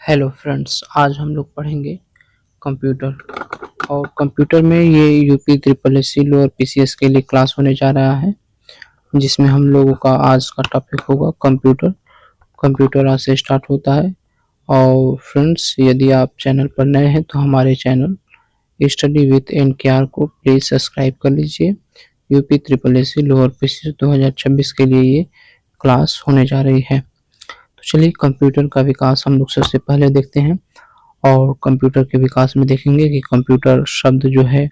Hello friends, आज हम लोग पढ़ेंगे कंप्यूटर। और कंप्यूटर में ये UP triple S C lower PCS के लिए क्लास होने जा रहा है, जिसमें हम लोगों का आज का टॉपिक होगा कंप्यूटर। कंप्यूटर आज से स्टार्ट होता है। और फ्रेंड्स, यदि आप चैनल पर नए हैं तो हमारे चैनल स्टडी विथ एनकेआर को प्लीज़ सब्सक्राइब कर लीजिए। UP triple S C lower PCS 2026 के लिए ये क्लास होने जा रही है। तो चलिए, कंप्यूटर का विकास हम लोग सबसे पहले देखते हैं। और कंप्यूटर के विकास में देखेंगे कि कंप्यूटर शब्द जो है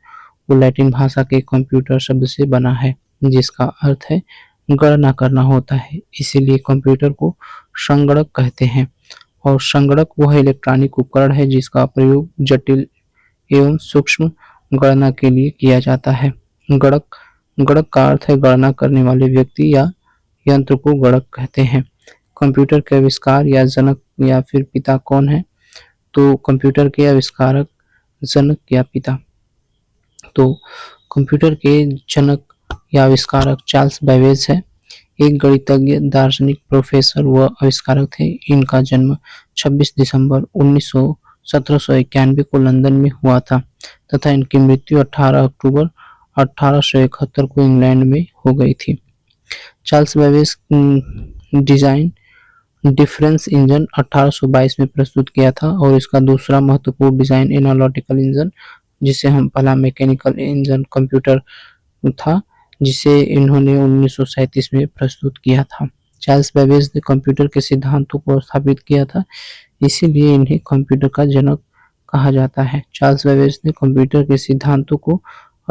वो लैटिन भाषा के कंप्यूटर शब्द से बना है, जिसका अर्थ है गणना करना होता है। इसीलिए कंप्यूटर को संगणक कहते हैं। और संगणक वह इलेक्ट्रॉनिक उपकरण है जिसका प्रयोग जटिल एवं सूक्ष्म गणना के लिए किया जाता है। गणक गणक का अर्थ है गणना करने वाले व्यक्ति या यंत्र को गणक कहते हैं। कंप्यूटर के आविष्कार या जनक या फिर पिता कौन है? तो कंप्यूटर के आविष्कारक, जनक या पिता। तो कंप्यूटर के जनक या आविष्कारक चार्ल्स बेबेज है। एक गणितज्ञ, दार्शनिक, प्रोफेसर व आविष्कारक थे। इनका जन्म 26 दिसंबर 1791 को लंदन में हुआ था तथा इनकी मृत्यु 18 अक्टूबर 1871 को इंग्लैंड में हो गई थी। Charles Babbage design difference engine 1822 में प्रस्तुत किया था। और इसका दूसरा महत्वपूर्ण डिजाइन एनालिटिकल इंजन, जिसे हम पहला मैकेनिकल इंजन कंप्यूटर था, जिसे इन्होंने 1937 में प्रस्तुत किया था। चार्ल्स बेबेज ने कंप्यूटर के सिद्धांतों को स्थापित किया था, इसीलिए इन्हें कंप्यूटर का जनक कहा जाता है। चार्ल्स बेबेज ने कंप्यूटर के सिद्धांतों को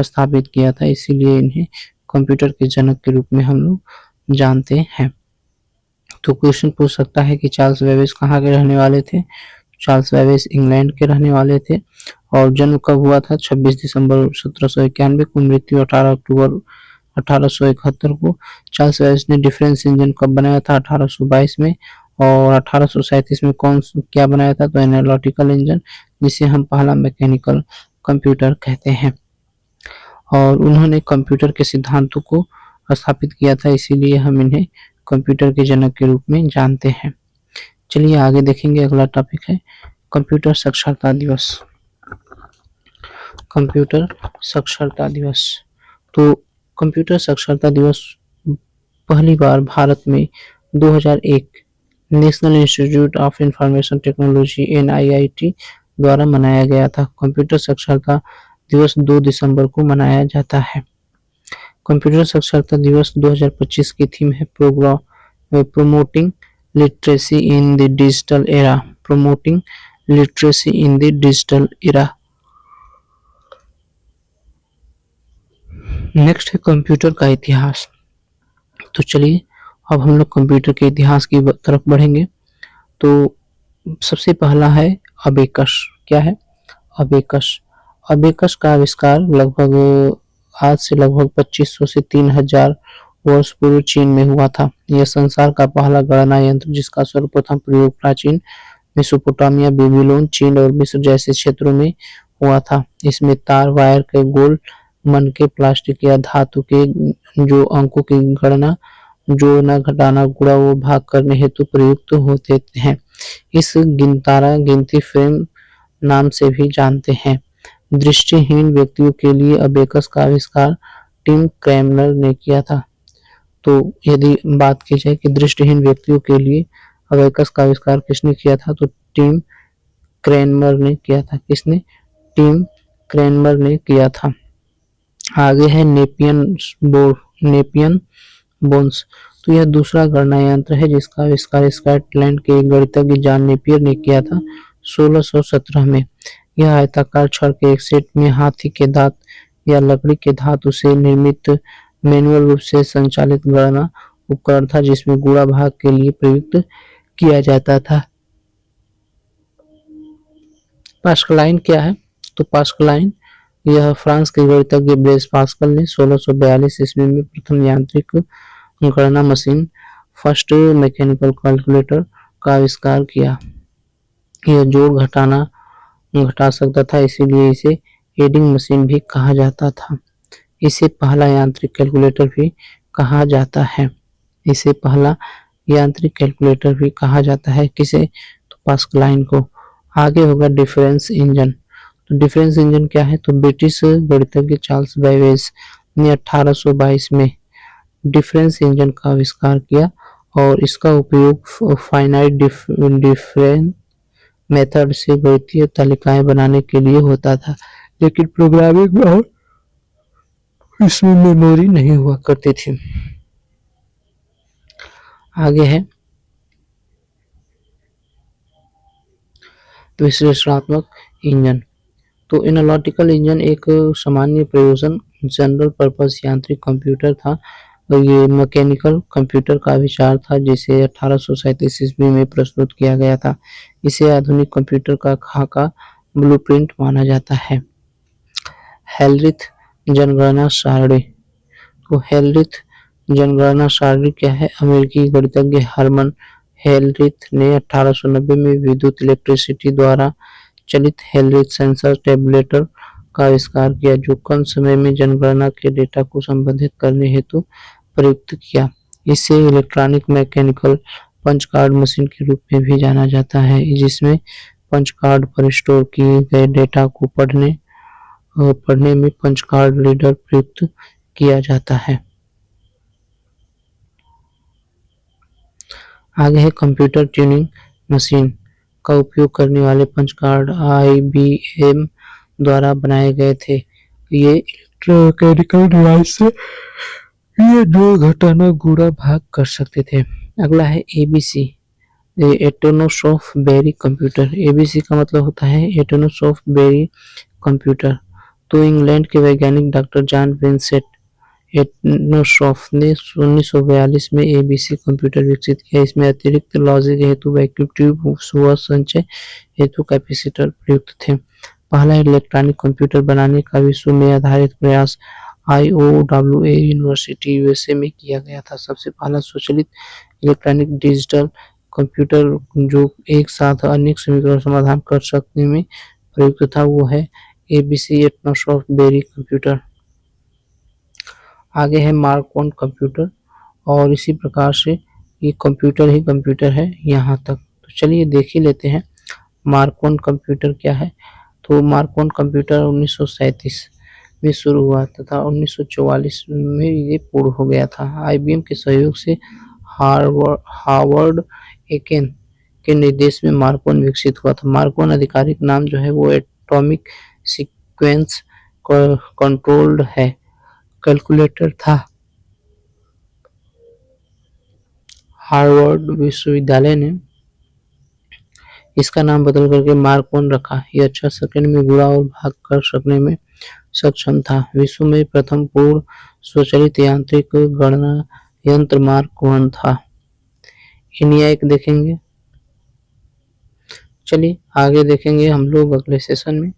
स्थापित किया था, इसीलिए इन्हें कंप्यूटर के जनक के रूप में हम लोग जानते हैं। तो क्वेश्चन पूछ सकता है कि चार्ल्स बेबेज कहाँ के रहने वाले थे? चार्ल्स बेबेज इंग्लैंड के रहने वाले थे। और जन्म कब हुआ था? 26 दिसंबर 1791 को। मृत्यु 18 अक्टूबर 1871 को। चार्ल्स बेबेज ने डिफरेंस इंजन कब बनाया था? 1822 में। और 1837 में क्या बनाया था? तो एनालिटिकल इंजन, जिसे हम पहला मैकेनिकल कंप्यूटर कहते हैं। और उन्होंने कंप्यूटर के सिद्धांतों को स्थापित किया था, इसीलिए हम इन्हें कंप्यूटर के जनक के रूप में जानते हैं। चलिए आगे देखेंगे। अगला टॉपिक है कंप्यूटर साक्षरता दिवस। कंप्यूटर साक्षरता दिवस। तो कंप्यूटर साक्षरता दिवस पहली बार भारत में 2001 national institute of information technology NIIT द्वारा मनाया गया था। कंप्यूटर साक्षरता दिवस 2 दिसंबर को मनाया जाता है। कंप्यूटर साक्षरता दिवस 2025 की थीम है promoting literacy in the digital era. Promoting literacy in the digital era. Next है कंप्यूटर का इतिहास। तो चलिए, अब हम लोग कंप्यूटर के इतिहास की तरफ बढ़ेंगे। तो सबसे पहला है अबेकस। क्या है? अबेकस। अबेकस का आविष्कार आज से लगभग 2500 से 3000 वर्ष पूर्व चीन में हुआ था। यह संसार का पहला गणना यंत्र, जिसका सर्वप्रथम प्रयोग प्राचीन मेसोपोटामिया, बेबीलोन, चीन और मिस्र जैसे क्षेत्रों में हुआ था। इसमें तार, वायर के गोल मन के, प्लास्टिक या धातु के जो अंकों की गणना, जोड़ना, घटाना, गुणा व भाग करने हेतु प्रयुक्त होते हैं। इस गिनती फ्रेम नाम से भी जानते हैं। दृष्टिहीन व्यक्तियों के लिए अबेकस का आविष्कार टिम क्रैमर ने किया था। तो यदि बात की जाए कि दृष्टिहीन व्यक्तियों के लिए अबेकस का आविष्कार किसने किया था, तो टिम क्रैमर ने किया था। किसने? टिम क्रैमर ने किया था। आगे है नेपियन बोन्स। तो यह दूसरा गणना यंत्र है जिसका आविष्कार स्कॉटलैंड के एक गणितज्ञ जॉन नेपियर ने किया था 1617 में। यह आयताकार छड़ के एक सेट में हाथी के दांत या लकड़ी के धातु से निर्मित मैनुअल रूप से संचालित गणना उपकरण था, जिसमें गुणा भाग के लिए प्रयुक्त किया जाता था। पास्कलाइन क्या है? तो पास्कलाइन यह फ्रांस के गणितज्ञ ब्लेज पास्कल ने 1642 ईस्वी में प्रथम यांत्रिक गणना मशीन, फर्स्ट मैकेनिकल कैलकुलेटर का आविष्कार किया। यह जोड़ घटा सकता था, इसीलिए इसे एडिंग मशीन भी कहा जाता था। इसे पहला यांत्रिक कैलकुलेटर भी कहा जाता है। इसे पहला यांत्रिक कैलकुलेटर भी कहा जाता है। किसे? तो पास्कलाइन को। आगे होगा डिफरेंस इंजन। तो डिफरेंस इंजन क्या है? तो ब्रिटिश गणितज्ञ चार्ल्स बेबेज ने 1822 में डिफरेंस इंजन का आविष्कार किया और इसका उपयोग फाइनाइट डिफरेंस मेथड से गणितीय तालिकाएं बनाने के लिए होता था, लेकिन प्रोग्रामिंग और इसमें मेमोरी नहीं हुआ करती थी। आगे है विश्लेषणात्मक इंजन। तो एनालिटिकल इंजन एक सामान्य प्रयोजन जनरल पर्पस यांत्रिक कंप्यूटर था। ये मैकेनिकल कंप्यूटर का विचार था जिसे 1837 ईस्वी में प्रस्तुत किया गया था। इसे आधुनिक कंप्यूटर का खाका ब्लूप्रिंट माना जाता है। हेलरिथ जनगणना सारणी। तो हेलरिथ जनगणना सारणी क्या है? अमेरिकी गणितज्ञ हरमन हेलरिथ ने 1890 में विद्युत इलेक्ट्रिसिटी द्वारा चलित हेलरिथ सेंसर टेबुलेटर का आविष्कार किया, जो कम समय में जनगणना के डेटा को संबंधित करने हेतु प्रयुक्त किया। इसे electronic mechanical punch card machine के रूप में भी जाना जाता है, जिसमें पंच कार्ड पर स्टोर किए गए डेटा को पढ़ने में पंच कार्ड रीडर प्रयुक्त किया जाता है। आगे है कंप्यूटर ट्यूनिंग मशीन का उपयोग करने वाले पंच कार्ड IBM द्वारा बनाए गए थे। ये इलेक्ट्रोमैकेनिकल डिवाइस से ये दो घटाना गुणा भाग कर सकते थे। अगला है ABC Atanasoff of Berry computer. ABC का मतलब होता है एटोनोस ऑफ बेरी कंप्यूटर। तो इंग्लैंड के वैज्ञानिक डॉक्टर जॉन विंसेंट एटोनोस ने 1942 में ABC कंप्यूटर विकसित किया। इसमें अतिरिक्त लॉजिक हेतु वैक्यूम ट्यूब व संचय हेतु कैपेसिटर प्रयुक्त थे। पहला इलेक्ट्रॉनिक कंप्यूटर बनाने का विश्व में आधारित प्रयास IOWA यूनिवर्सिटी USA में किया गया था। सबसे पहला स्वचालित इलेक्ट्रॉनिक डिजिटल कंप्यूटर जो एक साथ अनेक समीकरण समाधान कर सकने में प्रयुक्त था, वो है ABC Atanasoff of Berry computer. आगे है मार्क वन कंप्यूटर और इसी प्रकार से ये कंप्यूटर ही कंप्यूटर है यहाँ तक। तो चलिए देख ही लेते हैं मार्क वन कंप्यूटर क्या है। तो मार्क वन कंप्यूटर 1937 में शुरू हुआ तथा 1944 में ये पूर्ण हो गया था। IBM के सहयोग से हार्वर्ड एकेन के निर्देश में मार्क वन विकसित हुआ था। मार्क वन आधिकारिक नाम जो है वो एटॉमिक सीक्वेंस कंट्रोल्ड है कैलकुलेटर था। हार्वर्ड विश्वविद्यालय ने इसका नाम बदल करके मार्क वन रखा। यह 6 सेकंड में गुणा और भाग कर सकने में सक्षम था। विश्व में प्रथम पूर्ण स्वचालित यांत्रिक गणना यंत्र मार्क वन था। ENIAC देखेंगे। चलिए आगे देखेंगे हम लोग अगले सेशन में।